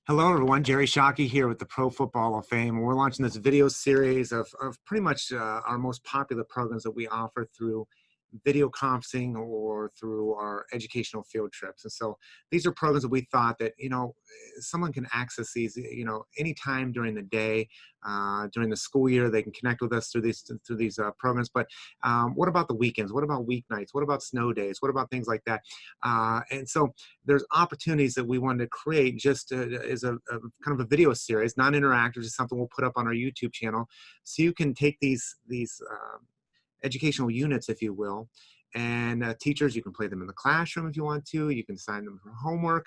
Hello, everyone. Jerry Shockey here with the Pro Football Hall of Fame. We're launching this video series of pretty much our most popular programs that we offer through video conferencing or through our educational field trips. And so these are programs that we thought that, someone can access these, anytime during the day, during the school year. They can connect with us through these programs. But what about the weekends? What about weeknights? What about snow days? What about things like that? And so there's opportunities that we wanted to create just as a kind of a video series, non-interactive, just something we'll put up on our YouTube channel, so you can take these educational units, if you will, and teachers, you can play them in the classroom if you want to. You can assign them for homework.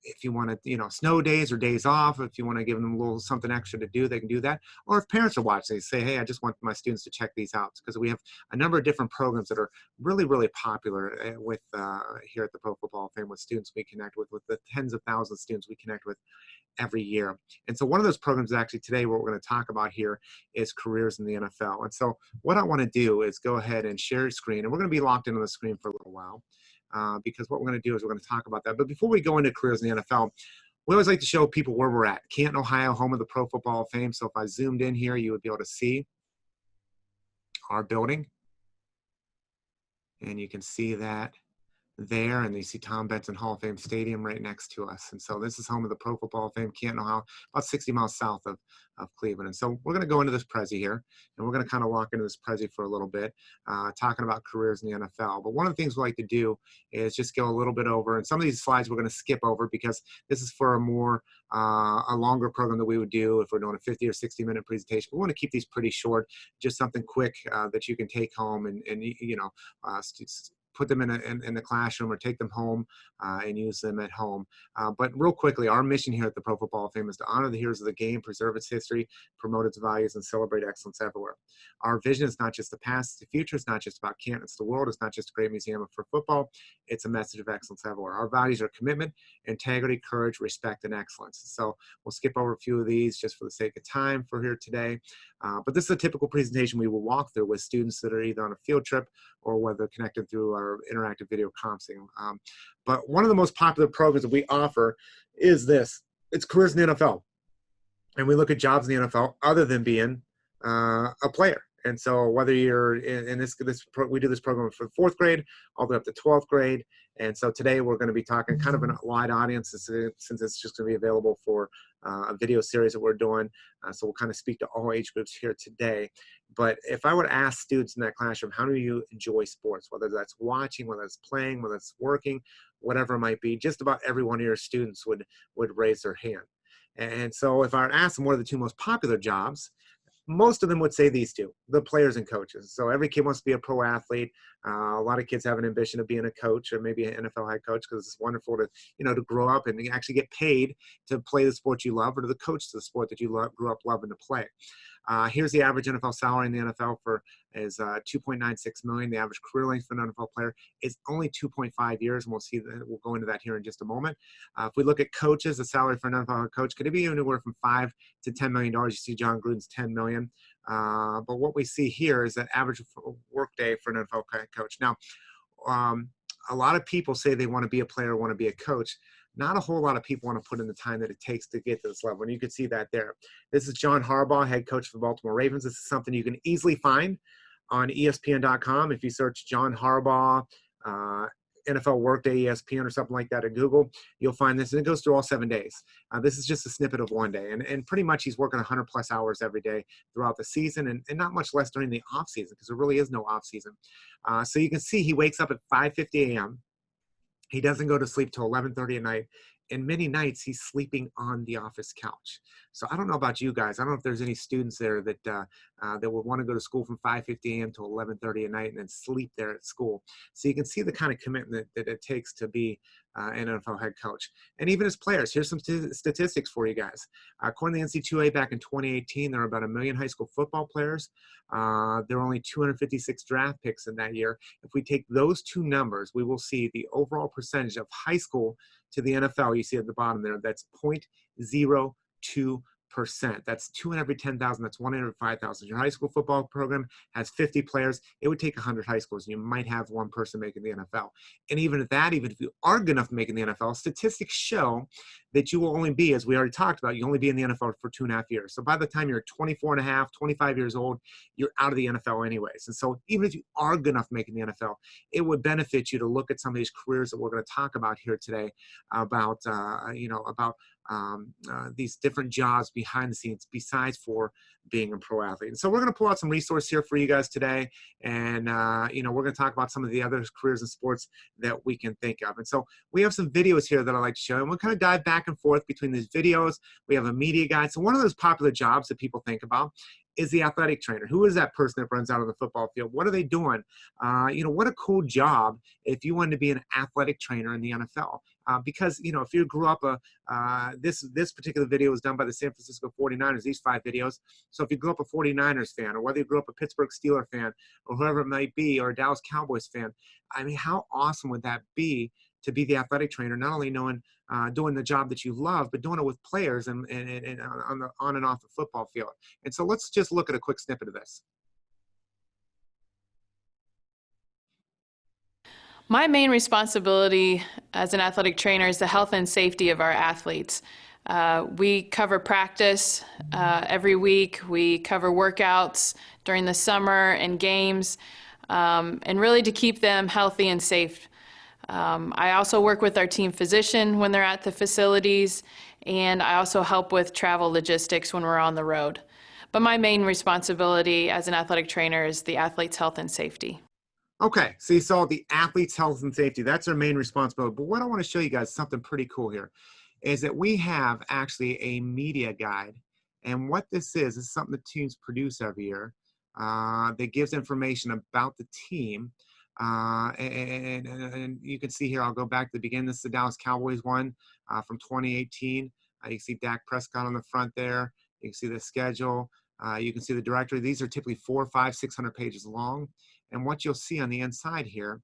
If you want to, snow days or days off, if you want to give them a little something extra to do, they can do that. Or if parents are watching, they say, hey, I just want my students to check these out, because we have a number of different programs that are really, really popular with here at the Pro Football Hall of Fame, with students we connect with the tens of thousands of students we connect with every year. And so one of those programs actually today, what we're going to talk about here, is careers in the NFL. And so what I want to do is go ahead and share your screen, and we're going to be locked into the screen for a little while. Because what we're going to do is we're going to talk about that. But before we go into careers in the NFL, we always like to show people where we're at. Canton, Ohio, home of the Pro Football Hall of Fame. So if I zoomed in here, you would be able to see our building. And you can see that there, and you see Tom Benson Hall of Fame Stadium right next to us. And so this is home of the Pro Football Hall of Fame, Canton, Ohio, about 60 miles south of Cleveland. And so we're going to go into this Prezi here, and we're going to kind of lock into this Prezi for a little bit, talking about careers in the NFL. But one of the things we like to do is just go a little bit over, and some of these slides we're going to skip over because this is for a longer program that we would do if we're doing a 50 or 60-minute presentation. We want to keep these pretty short, just something quick that you can take home and put them in the classroom, or take them home and use them at home. But real quickly, our mission here at the Pro Football Hall of Fame is to honor the heroes of the game, preserve its history, promote its values, and celebrate excellence everywhere. Our vision is not just the past, it's the future. It's not just about Canton, it's the world. It's not just a great museum for football. It's a message of excellence everywhere. Our values are commitment, integrity, courage, respect, and excellence. So we'll skip over a few of these just for the sake of time for here today. But this is a typical presentation we will walk through with students that are either on a field trip or whether connected through our interactive video conferencing. But one of the most popular programs that we offer is this. It's careers in the NFL. And we look at jobs in the NFL other than being a player. And so whether you're we do this program for 4th grade all the way up to 12th grade. And so today we're going to be talking kind of a wide audience, since it's just going to be available for a video series that we're doing. So we'll kind of speak to all age groups here today. But if I were to ask students in that classroom, how do you enjoy sports, whether that's watching, whether it's playing, whether it's working, whatever it might be, just about every one of your students would raise their hand. And so if I were to ask them what are the two most popular jobs, most of them would say these two, the players and coaches. So every kid wants to be a pro athlete. A lot of kids have an ambition of being a coach, or maybe an NFL head coach, because it's wonderful to grow up and actually get paid to play the sport you love, or to the coach to the sport that you grew up loving to play. Here's the average NFL salary in the NFL is $2.96 million. The average career length for an NFL player is only 2.5 years, and we'll see that. We'll go into that here in just a moment. If we look at coaches, the salary for an NFL coach could be anywhere from $5 to $10 million. You see John Gruden's $10 million. But what we see here is that average work day for an NFL coach. Now, a lot of people say they want to be a player, want to be a coach. Not a whole lot of people want to put in the time that it takes to get to this level. And you can see that there. This is John Harbaugh, head coach for the Baltimore Ravens. This is something you can easily find on ESPN.com. If you search John Harbaugh, NFL Workday ESPN or something like that at Google, you'll find this, and it goes through all 7 days. This is just a snippet of one day, and pretty much he's working 100 plus hours every day throughout the season, and not much less during the off season, because there really is no off season. So you can see he wakes up at 5:50 a.m. He doesn't go to sleep till 11:30 at night. And many nights he's sleeping on the office couch. So I don't know about you guys. I don't know if there's any students there that would want to go to school from 5:50 a.m. to 11:30 at night and then sleep there at school. So you can see the kind of commitment that it takes to be an NFL head coach. And even as players, here's some statistics for you guys. According to the NC2A, back in 2018, there were about 1 million high school football players. There were only 256 draft picks in that year. If we take those two numbers, we will see the overall percentage of high school to the NFL. You see at the bottom there, that's 0.02%. That's 2 in every 10,000. That's 1 in every 5,000. Your high school football program has 50 players. It would take 100 high schools, and you might have one person making the NFL. And even at that, even if you are good enough to make in the NFL, statistics show that you will only be, as we already talked about, you only be in the NFL for 2.5 years. So by the time you're 24 and a half, 25 years old, you're out of the NFL anyways. And so even if you are good enough to make in the NFL, it would benefit you to look at some of these careers that we're going to talk about here today about, these different jobs behind the scenes besides for being a pro athlete. And so we're going to pull out some resources here for you guys today. And, we're going to talk about some of the other careers in sports that we can think of. And so we have some videos here that I like to show, and we'll kind of dive back and forth between these videos. We have a media guide. So one of those popular jobs that people think about is the athletic trainer. Who is that person that runs out on the football field? What are they doing? What a cool job if you wanted to be an athletic trainer in the NFL. Because, if you grew up, this particular video was done by the San Francisco 49ers, these 5 videos. So if you grew up a 49ers fan, or whether you grew up a Pittsburgh Steelers fan, or whoever it might be, or a Dallas Cowboys fan, I mean, how awesome would that be to be the athletic trainer, not only doing the job that you love, but doing it with players and on and off the football field. And so let's just look at a quick snippet of this. My main responsibility as an athletic trainer is the health and safety of our athletes. We cover practice every week. We cover workouts during the summer and games, and really to keep them healthy and safe. I also work with our team physician when they're at the facilities, and I also help with travel logistics when we're on the road. But my main responsibility as an athletic trainer is the athlete's health and safety. Okay, so you saw the athlete's health and safety. That's our main responsibility. But what I want to show you guys, something pretty cool here, is that we have actually a media guide. And what this is something the teams produce every year that gives information about the team. And you can see here, I'll go back to the beginning. This is the Dallas Cowboys one from 2018. You can see Dak Prescott on the front there. You can see the schedule. You can see the directory. These are typically 400, 500, 600 pages long. And what you'll see on the inside here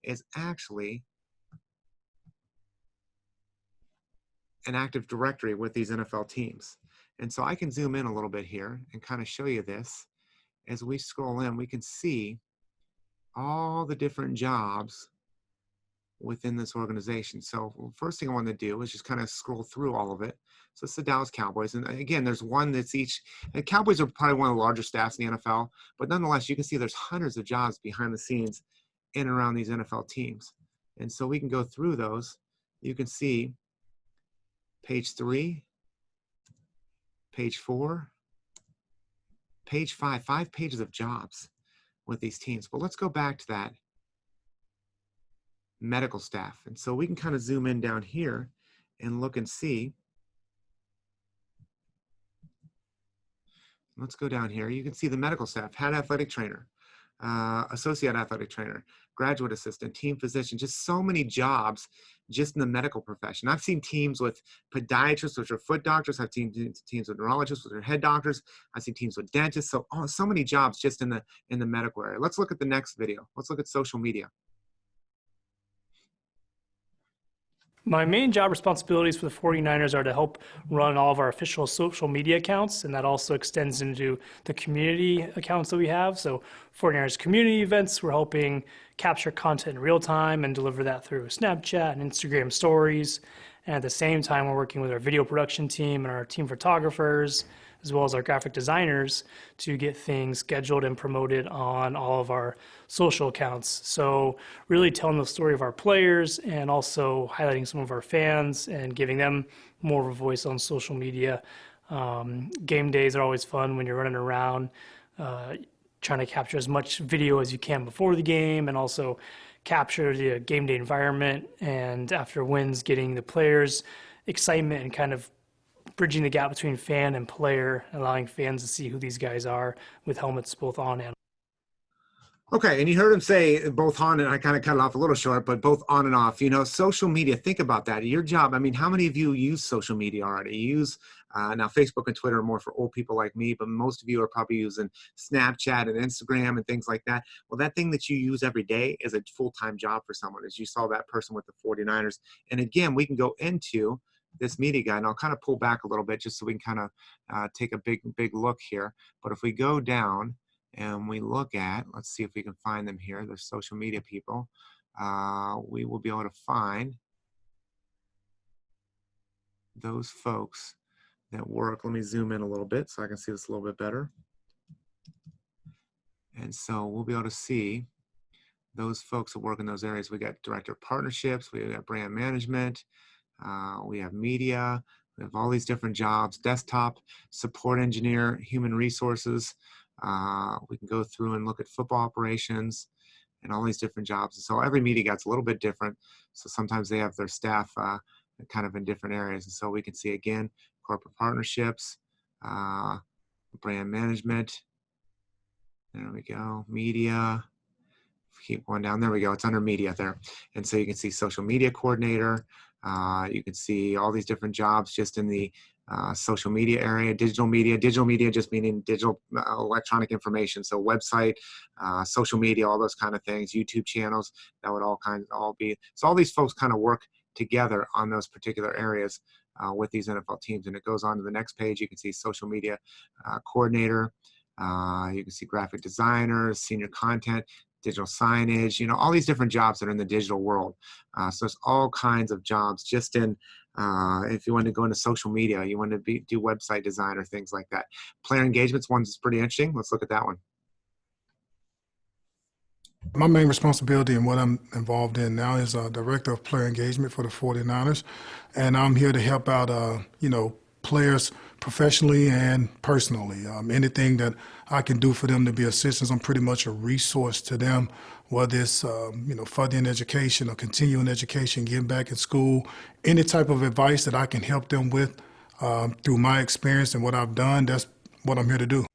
is actually an active directory with these NFL teams. And so I can zoom in a little bit here and kind of show you this. As we scroll in, we can see all the different jobs within this organization. So first thing I want to do is just kind of scroll through all of it. So it's the Dallas Cowboys. And again, there's one that's each, and Cowboys are probably one of the larger staffs in the NFL, but nonetheless, you can see there's hundreds of jobs behind the scenes in and around these NFL teams. And so we can go through those. You can see page 3, page 4, page 5 pages of jobs with these teams. But let's go back to that medical staff. And so we can kind of zoom in down here and look and see. Let's go down here. You can see the medical staff, head athletic trainer, associate athletic trainer, graduate assistant, team physician, just so many jobs just in the medical profession. I've seen teams with podiatrists, which are foot doctors. I've seen teams with neurologists, which are head doctors. I've seen teams with dentists. So many jobs just in the medical area. Let's look at the next video. Let's look at social media. My main job responsibilities for the 49ers are to help run all of our official social media accounts, and that also extends into the community accounts that we have. So 49ers community events, we're helping capture content in real time and deliver that through Snapchat and Instagram stories. And at the same time, we're working with our video production team and our team photographers, as well as our graphic designers, to get things scheduled and promoted on all of our social accounts. So really telling the story of our players and also highlighting some of our fans and giving them more of a voice on social media. Game days are always fun when you're running around, trying to capture as much video as you can before the game, and also capture the game day environment, and after wins, getting the players' excitement and kind of bridging the gap between fan and player, allowing fans to see who these guys are with helmets both on and off. Okay, and you heard him say both on, and I kind of cut it off a little short, but both on and off. Social media, think about that. Your job, I mean, how many of you use social media already? You use, now Facebook and Twitter are more for old people like me, but most of you are probably using Snapchat and Instagram and things like that. Well, that thing that you use every day is a full-time job for someone, as you saw that person with the 49ers. And again, we can go into this media guide, and I'll kind of pull back a little bit just so we can kind of take a big look here. But if we go down and we look at, let's see if we can find them here, there's social media people, we will be able to find those folks that work. Let me zoom in a little bit so I can see this a little bit better. And so we'll be able to see those folks that work in those areas. We got director of partnerships, we got brand management, we have media, we have all these different jobs, desktop support engineer, human resources. We can go through and look at football operations and all these different jobs. And so every media guide's a little bit different. So sometimes they have their staff kind of in different areas. And so we can see again, corporate partnerships, brand management. There we go, media. Keep going down, there we go, it's under media there. And so you can see social media coordinator, you can see all these different jobs just in the social media area, digital media just meaning digital electronic information, so website, social media, all those kind of things, YouTube channels, that would all be, so all these folks kind of work together on those particular areas with these NFL teams. And it goes on to the next page, you can see social media coordinator, you can see graphic designers, senior content, digital signage, you know, all these different jobs that are in the digital world. So there's all kinds of jobs just in, if you want to go into social media, you want to do website design or things like that. Player engagements, one's pretty interesting. Let's look at that one. My main responsibility and what I'm involved in now is Director of Player Engagement for the 49ers. And I'm here to help out, you know, players professionally and personally. Anything that I can do for them to be assistance, I'm pretty much a resource to them, whether it's, you know, furthering education or continuing education, getting back in school, any type of advice that I can help them with through my experience and what I've done, that's what I'm here to do.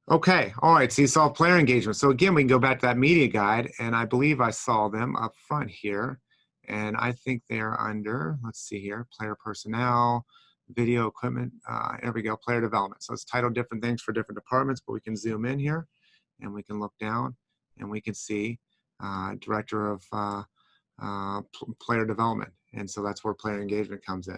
Okay, all right, so you saw player engagement. So again, we can go back to that media guide, and I believe I saw them up front here. And I think they're under, let's see here, player personnel, video equipment, there we go, player development. So it's titled different things for different departments, but we can zoom in here and we can look down and we can see director of player development. And so that's where player engagement comes in.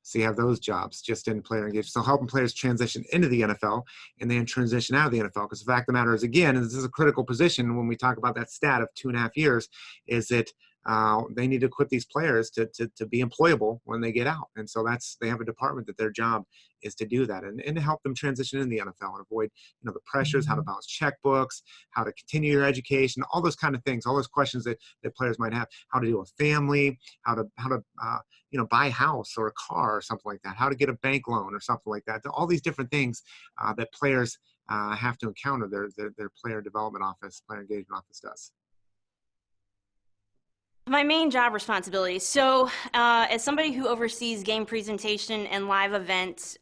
So you have those jobs just in player engagement. So helping players transition into the NFL and then transition out of the NFL. Because the fact of the matter is, again, and this is a critical position when we talk about that stat of 2.5 years, is that they need to equip these players to be employable when they get out. And so they have a department that their job is to do that and to help them transition in the NFL and avoid, you know, the pressures, how to balance checkbooks, how to continue your education, all those kind of things, all those questions that players might have, how to do a family, how to you know, buy a house or a car or something like that, how to get a bank loan or something like that. All these different things that players have to encounter, their player development office, player engagement office does. My main job responsibilities. So as somebody who oversees game presentation and live events,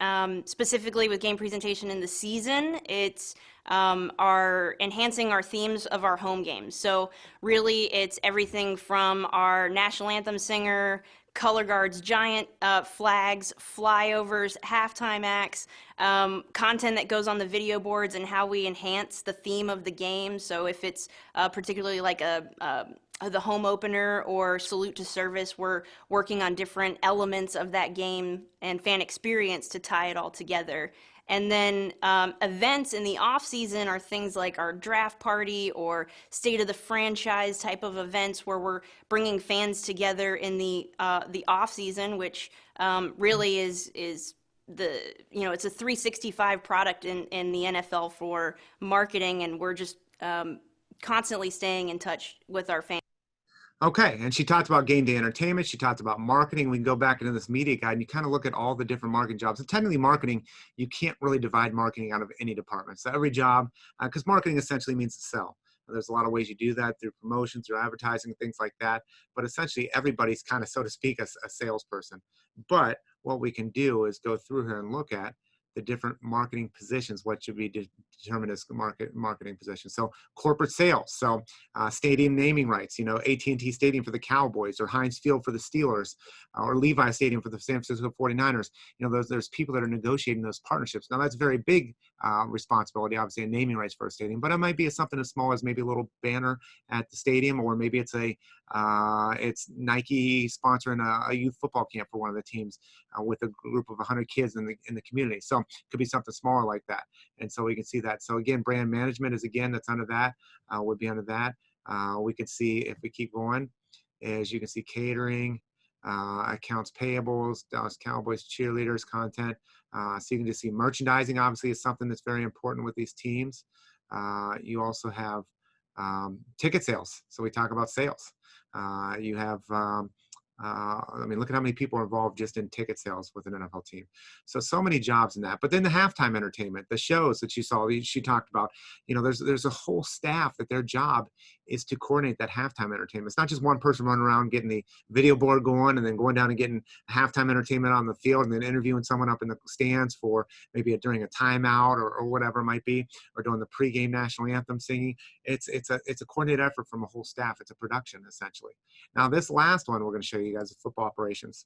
specifically with game presentation in the season, it's our enhancing our themes of our home games. So really it's everything from our national anthem singer, color guards, giant flags, flyovers, halftime acts, content that goes on the video boards and how we enhance the theme of the game. So if it's particularly like the home opener or salute to service, we're working on different elements of that game and fan experience to tie it all together. And then events in the off season are things like our draft party or state of the franchise type of events where we're bringing fans together in the off season, which really is the, you know, it's a 365 product in the NFL for marketing, and we're just constantly staying in touch with our fans. Okay, and she talked about game day entertainment. She talked about marketing. We can go back into this media guide and you kind of look at all the different marketing jobs. And technically marketing, you can't really divide marketing out of any department. So every job, because marketing essentially means to sell. There's a lot of ways you do that through promotions, through advertising, things like that. But essentially everybody's kind of, so to speak, a salesperson. But what we can do is go through here and look at the different marketing positions, what should be determined as marketing positions. So corporate sales, so stadium naming rights, AT&T Stadium for the Cowboys, or Heinz Field for the Steelers, or Levi Stadium for the San Francisco 49ers. There's people that are negotiating those partnerships. Now that's very big responsibility, obviously, in naming rights for a stadium, but it might be something as small as maybe a little banner at the stadium, or maybe it's it's Nike sponsoring a youth football camp for one of the teams with a group of 100 kids in the community. So it could be something smaller like that. And so we can see that. So again, brand management is, again, that's under that, would be under that. We can see, if we keep going, as you can see, catering, accounts payables, Dallas Cowboys cheerleaders, content. So you can just see merchandising, obviously, is something that's very important with these teams. You also have ticket sales. So we talk about sales. You have, look at how many people are involved just in ticket sales with an NFL team. So many jobs in that. But then the halftime entertainment, the shows that you saw, she talked about, there's a whole staff that their job is to coordinate that halftime entertainment. It's not just one person running around getting the video board going and then going down and getting halftime entertainment on the field and then interviewing someone up in the stands for maybe during a timeout or whatever it might be, or doing the pregame national anthem singing. It's a coordinated effort from a whole staff. It's a production, essentially. Now, this last one we're going to show you guys is football operations.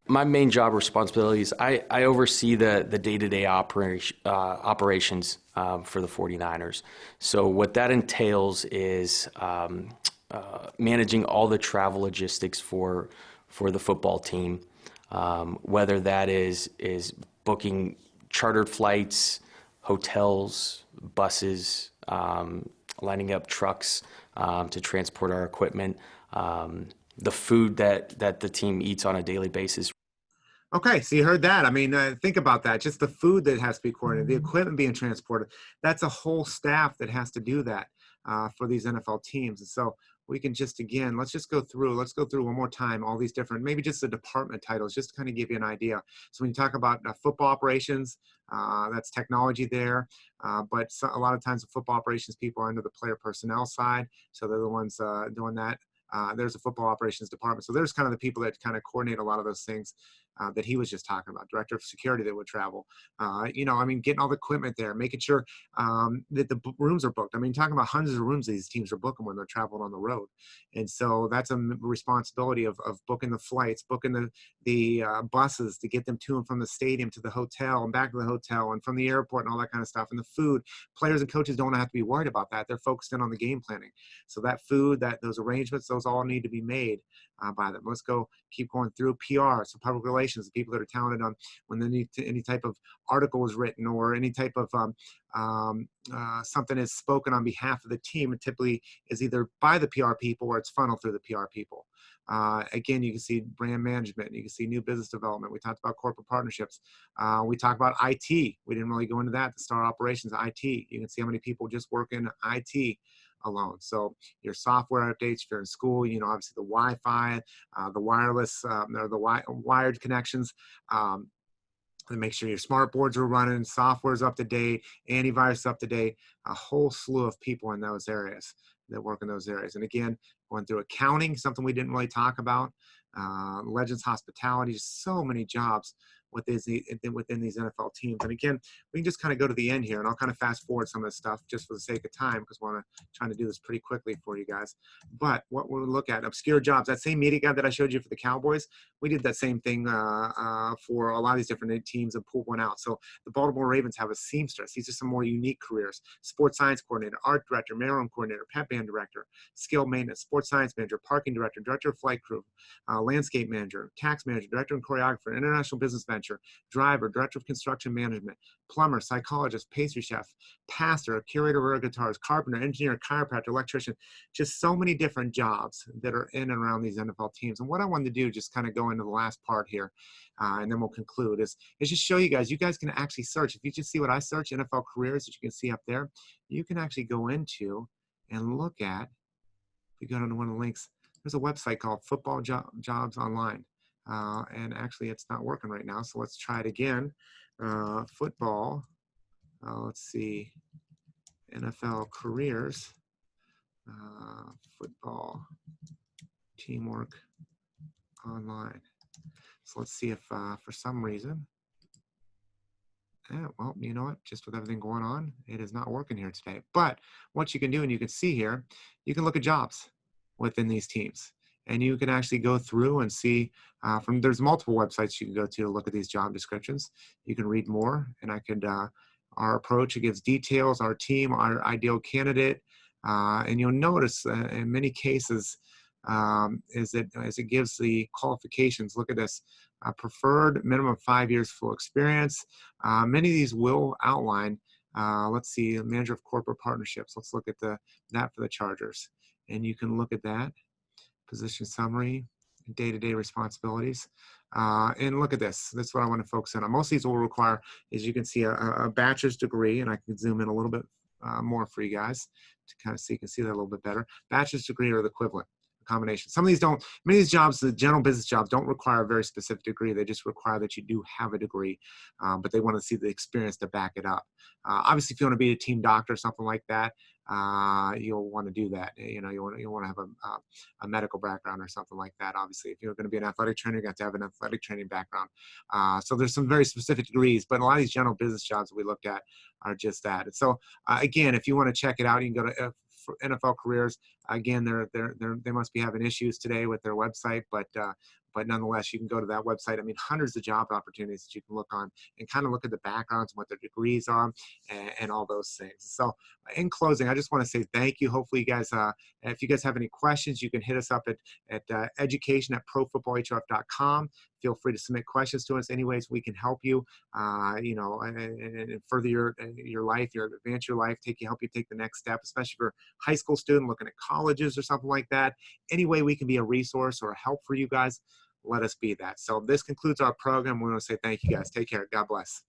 My main job responsibilities, I oversee the day-to-day operations for the 49ers. So what that entails is managing all the travel logistics for the football team, whether that is booking chartered flights, hotels, buses, lining up trucks to transport our equipment, the food that the team eats on a daily basis. Okay, so you heard that. Think about that. Just the food that has to be coordinated, the equipment being transported. That's a whole staff that has to do that for these NFL teams. And so we can just, again, let's go through one more time all these different, maybe just the department titles, just to kind of give you an idea. So when you talk about football operations, that's technology there. But a lot of times the football operations people are under the player personnel side. So they're the ones doing that. There's a football operations department. So there's kind of the people that kind of coordinate a lot of those things that he was just talking about. Director of security that would travel. Getting all the equipment there, making sure that the rooms are booked. Talking about hundreds of rooms these teams are booking when they're traveling on the road. And so that's a responsibility of booking the flights, booking the buses to get them to and from the stadium to the hotel and back to the hotel and from the airport and all that kind of stuff. And the food, players and coaches don't have to be worried about that. They're focused in on the game planning. So that food, those arrangements, those all need to be made by them. Let's keep going through PR, so public relations, the people that are talented on when they need any type of article is written or any type of something is spoken on behalf of the team. It typically is either by the PR people or it's funneled through the PR people. Again, you can see brand management. You can see new business development. We talked about corporate partnerships. We talked about IT. We didn't really go into that. The star operations, IT. You can see how many people just work in IT alone. So your software updates, if you're in school, obviously the Wi-Fi, the wireless, or the wired connections, and make sure your smart boards are running, software's up to date, antivirus up to date, a whole slew of people in those areas that work in those areas. And again, going through accounting, something we didn't really talk about, Legends Hospitality, so many jobs within these NFL teams. And again, we can just kind of go to the end here, and I'll kind of fast forward some of this stuff just for the sake of time because we're trying to do this pretty quickly for you guys. But what we'll look at, obscure jobs, that same media guide that I showed you for the Cowboys, we did that same thing for a lot of these different teams and pulled one out. So the Baltimore Ravens have a seamstress. These are some more unique careers. Sports science coordinator, art director, mailroom coordinator, pep band director, skill maintenance, sports science manager, parking director, director of flight crew, landscape manager, tax manager, director and choreographer, international business venture, driver, director of construction management, plumber, psychologist, pastry chef, pastor, curator of rare guitars, carpenter, engineer, chiropractor, electrician, just so many different jobs that are in and around these NFL teams. And what I wanted to do, just kind of go into the last part here, and then we'll conclude, is just show you guys can actually search. If you just see what I search, NFL careers, that you can see up there, you can actually go into and look at, if you go to one of the links, there's a website called Football Jobs Online. And actually it's not working right now, so let's try it again. Football, let's see, NFL careers, football teamwork online. So let's see if for some reason, yeah, well, you know what? Just with everything going on, it is not working here today. But what you can do, and you can see here, you can look at jobs within these teams. And you can actually go through and see there's multiple websites you can go to look at these job descriptions. You can read more, and I could, our approach, it gives details, our team, our ideal candidate. And you'll notice in many cases, is that as it gives the qualifications, look at this, preferred minimum 5 years full experience. Many of these will outline, let's see, manager of corporate partnerships. Let's look at that for the Chargers. And you can look at that, position summary, day-to-day responsibilities. And look at this. That's what I want to focus on. Most of these will require, as you can see, a bachelor's degree, and I can zoom in a little bit more for you guys to kind of see, you can see that a little bit better. Bachelor's degree or the equivalent. Combination. Some of these don't, many of these jobs, the general business jobs, don't require a very specific degree. They just require that you do have a degree, but they want to see the experience to back it up. Obviously, if you want to be a team doctor or something like that, you'll want to do that. You know, you want to have a medical background or something like that. Obviously, if you're going to be an athletic trainer, you got to have an athletic training background. So there's some very specific degrees, but a lot of these general business jobs that we looked at are just that. And so again, if you want to check it out, you can go to for NFL careers. Again, they must be having issues today with their website, but nonetheless, you can go to that website. I mean, hundreds of job opportunities that you can look on and kind of look at the backgrounds and what their degrees are and all those things. So in closing, I just want to say thank you. Hopefully you guys, if you guys have any questions, you can hit us up at education@profootballhof.com. Feel free to submit questions to us. Any ways we can help you, you know, and further your life, advance your life, help you take the next step, especially for a high school student looking at colleges or something like that. Any way we can be a resource or a help for you guys, let us be that. So this concludes our program. We want to say thank you guys. Take care. God bless.